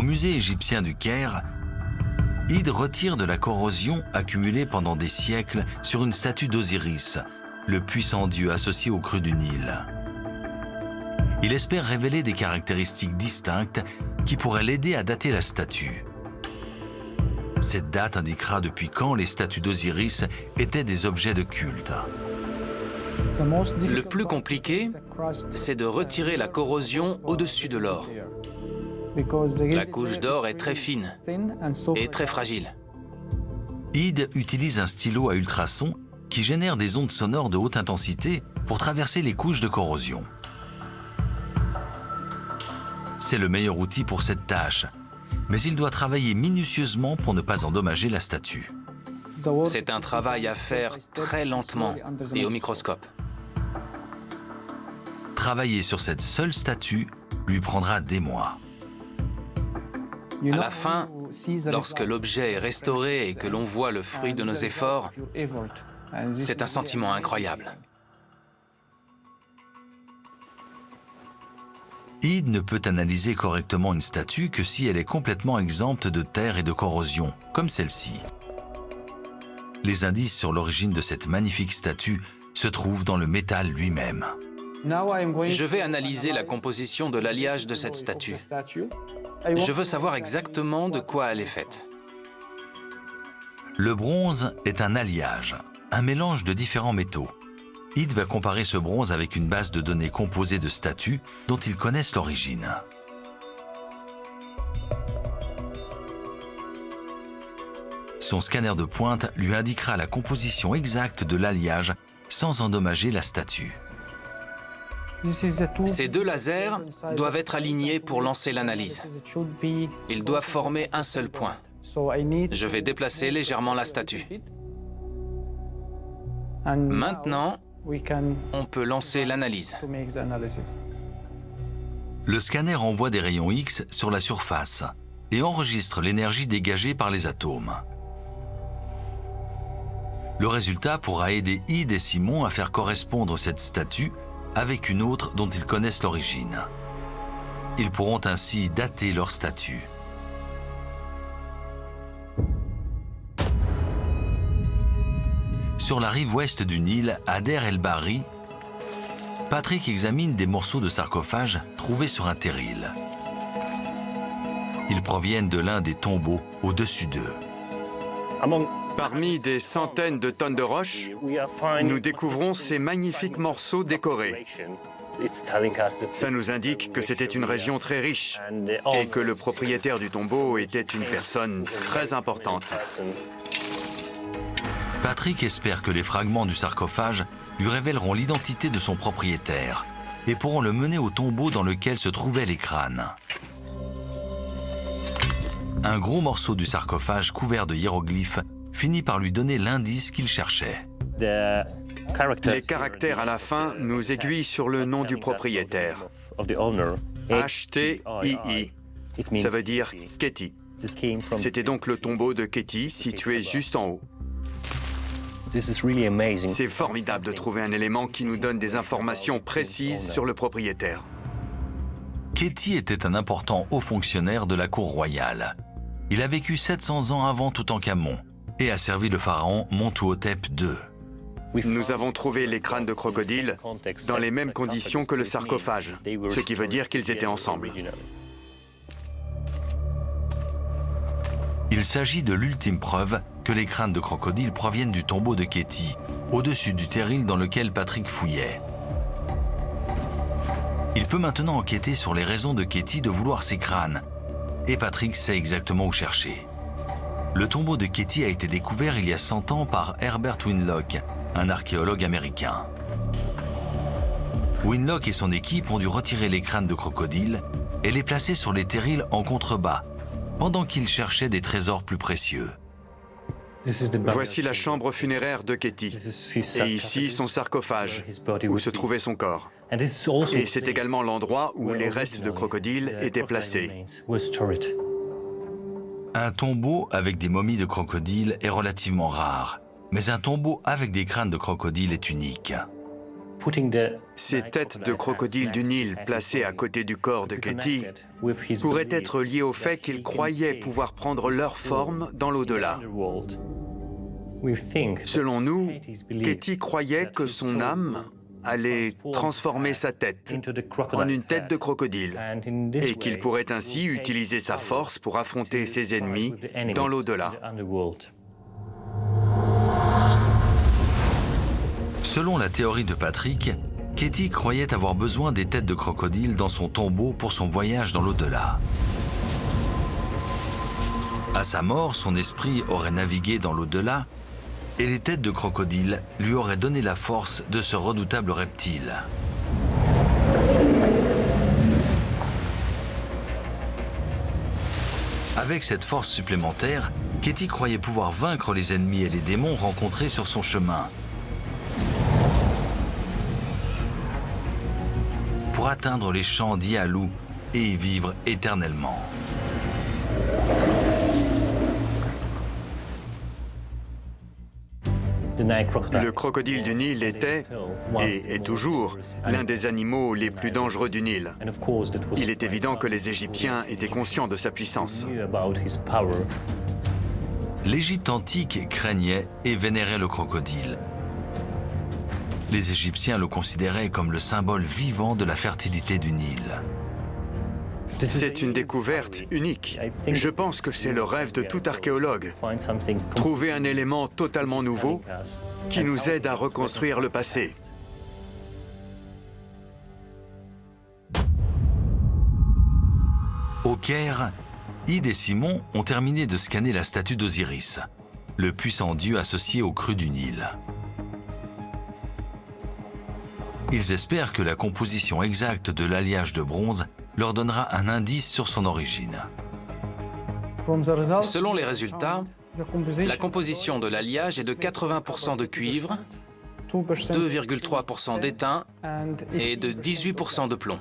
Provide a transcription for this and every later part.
musée égyptien du Caire, Ide retire de la corrosion accumulée pendant des siècles sur une statue d'Osiris, le puissant dieu associé aux crues du Nil. Il espère révéler des caractéristiques distinctes qui pourraient l'aider à dater la statue. Cette date indiquera depuis quand les statues d'Osiris étaient des objets de culte. Le plus compliqué, c'est de retirer la corrosion au-dessus de l'or. La couche d'or est très fine et très fragile. Ide utilise un stylo à ultrasons qui génère des ondes sonores de haute intensité pour traverser les couches de corrosion. C'est le meilleur outil pour cette tâche, mais il doit travailler minutieusement pour ne pas endommager la statue. C'est un travail à faire très lentement et au microscope. Travailler sur cette seule statue lui prendra des mois. À la fin, lorsque l'objet est restauré et que l'on voit le fruit de nos efforts, c'est un sentiment incroyable. Ide ne peut analyser correctement une statue que si elle est complètement exempte de terre et de corrosion, comme celle-ci. Les indices sur l'origine de cette magnifique statue se trouvent dans le métal lui-même. Je vais analyser la composition de l'alliage de cette statue. Je veux savoir exactement de quoi elle est faite. Le bronze est un alliage, un mélange de différents métaux. Ide va comparer ce bronze avec une base de données composée de statues dont ils connaissent l'origine. Son scanner de pointe lui indiquera la composition exacte de l'alliage sans endommager la statue. Ces deux lasers doivent être alignés pour lancer l'analyse. Ils doivent former un seul point. Je vais déplacer légèrement la statue. Maintenant, on peut lancer l'analyse. Le scanner envoie des rayons X sur la surface et enregistre l'énergie dégagée par les atomes. Le résultat pourra aider Ide et Simon à faire correspondre cette statue avec une autre dont ils connaissent l'origine. Ils pourront ainsi dater leur statue. Sur la rive ouest du Nil, à Der el-Bahri, Patrick examine des morceaux de sarcophage trouvés sur un terril. Ils proviennent de l'un des tombeaux au-dessus d'eux. Parmi des centaines de tonnes de roches, nous découvrons ces magnifiques morceaux décorés. Ça nous indique que c'était une région très riche et que le propriétaire du tombeau était une personne très importante. Patrick espère que les fragments du sarcophage lui révéleront l'identité de son propriétaire et pourront le mener au tombeau dans lequel se trouvaient les crânes. Un gros morceau du sarcophage couvert de hiéroglyphes finit par lui donner l'indice qu'il cherchait. Les caractères à la fin nous aiguillent sur le nom du propriétaire. H-T-I-I. Ça veut dire Kéti. C'était donc le tombeau de Kéti situé juste en haut. C'est formidable de trouver un élément qui nous donne des informations précises sur le propriétaire. Kéti était un important haut fonctionnaire de la cour royale. Il a vécu 700 ans avant Toutankhamon et a servi le pharaon Montuhotep II. Nous avons trouvé les crânes de crocodiles dans les mêmes conditions que le sarcophage, ce qui veut dire qu'ils étaient ensemble. Il s'agit de l'ultime preuve que les crânes de crocodile proviennent du tombeau de Kéti, au-dessus du terril dans lequel Patrick fouillait. Il peut maintenant enquêter sur les raisons de Kéti de vouloir ces crânes, et Patrick sait exactement où chercher. Le tombeau de Kéti a été découvert il y a 100 ans par Herbert Winlock, un archéologue américain. Winlock et son équipe ont dû retirer les crânes de crocodile et les placer sur les terrils en contrebas, pendant qu'ils cherchaient des trésors plus précieux. Voici la chambre funéraire de Kéti, et ici son sarcophage, où se trouvait son corps. Et c'est également l'endroit où les restes de crocodile étaient placés. Un tombeau avec des momies de crocodile est relativement rare, mais un tombeau avec des crânes de crocodile est unique. Ces têtes de crocodile du Nil placées à côté du corps de Kéti pourraient être liées au fait qu'ils croyaient pouvoir prendre leur forme dans l'au-delà. Selon nous, Kéti croyait que son âme allait transformer sa tête en une tête de crocodile et qu'il pourrait ainsi utiliser sa force pour affronter ses ennemis dans l'au-delà. Selon la théorie de Patrick, Kéti croyait avoir besoin des têtes de crocodile dans son tombeau pour son voyage dans l'au-delà. À sa mort, son esprit aurait navigué dans l'au-delà et les têtes de crocodile lui auraient donné la force de ce redoutable reptile. Avec cette force supplémentaire, Kéti croyait pouvoir vaincre les ennemis et les démons rencontrés sur son chemin. Pour atteindre les champs d'Ialou et y vivre éternellement. Le crocodile du Nil était, et est toujours, l'un des animaux les plus dangereux du Nil. Il est évident que les Égyptiens étaient conscients de sa puissance. L'Égypte antique craignait et vénérait le crocodile. Les Égyptiens le considéraient comme le symbole vivant de la fertilité du Nil. C'est une découverte unique. Je pense que c'est le rêve de tout archéologue. Trouver un élément totalement nouveau qui nous aide à reconstruire le passé. Au Caire, Ide et Simon ont terminé de scanner la statue d'Osiris, le puissant dieu associé aux crues du Nil. Ils espèrent que la composition exacte de l'alliage de bronze leur donnera un indice sur son origine. Selon les résultats, la composition de l'alliage est de 80% de cuivre, 2,3% d'étain et de 18% de plomb.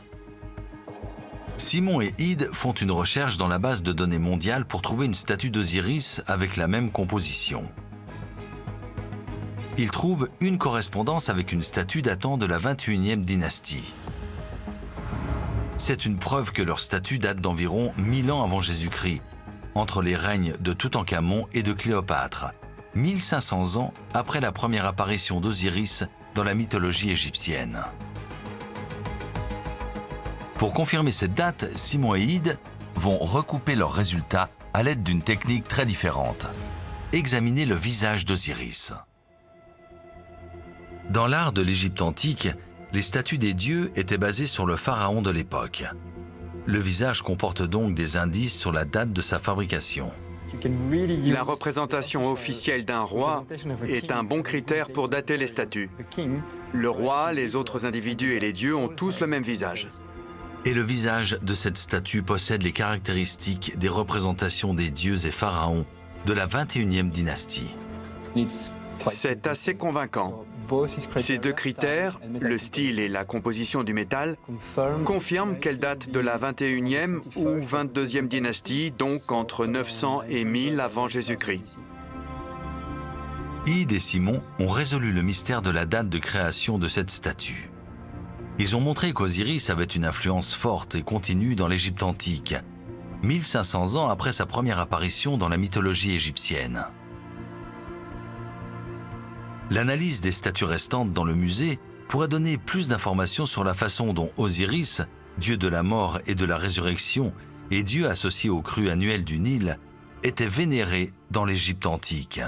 Simon et Ide font une recherche dans la base de données mondiale pour trouver une statue d'Osiris avec la même composition. Ils trouvent une correspondance avec une statue datant de la 21e dynastie. C'est une preuve que leur statue date d'environ 1000 ans avant Jésus-Christ, entre les règnes de Toutankhamon et de Cléopâtre, 1500 ans après la première apparition d'Osiris dans la mythologie égyptienne. Pour confirmer cette date, Simon et Ide vont recouper leurs résultats à l'aide d'une technique très différente. Examiner le visage d'Osiris. Dans l'art de l'Égypte antique, les statues des dieux étaient basées sur le pharaon de l'époque. Le visage comporte donc des indices sur la date de sa fabrication. La représentation officielle d'un roi est un bon critère pour dater les statues. Le roi, les autres individus et les dieux ont tous le même visage. Et le visage de cette statue possède les caractéristiques des représentations des dieux et pharaons de la 21e dynastie. C'est assez convaincant. Ces deux critères, le style et la composition du métal, confirment qu'elle date de la 21e ou 22e dynastie, donc entre 900 et 1000 avant Jésus-Christ. Ide et Simon ont résolu le mystère de la date de création de cette statue. Ils ont montré qu'Osiris avait une influence forte et continue dans l'Égypte antique, 1500 ans après sa première apparition dans la mythologie égyptienne. L'analyse des statues restantes dans le musée pourrait donner plus d'informations sur la façon dont Osiris, dieu de la mort et de la résurrection et dieu associé aux crues annuelles du Nil, était vénéré dans l'Égypte antique.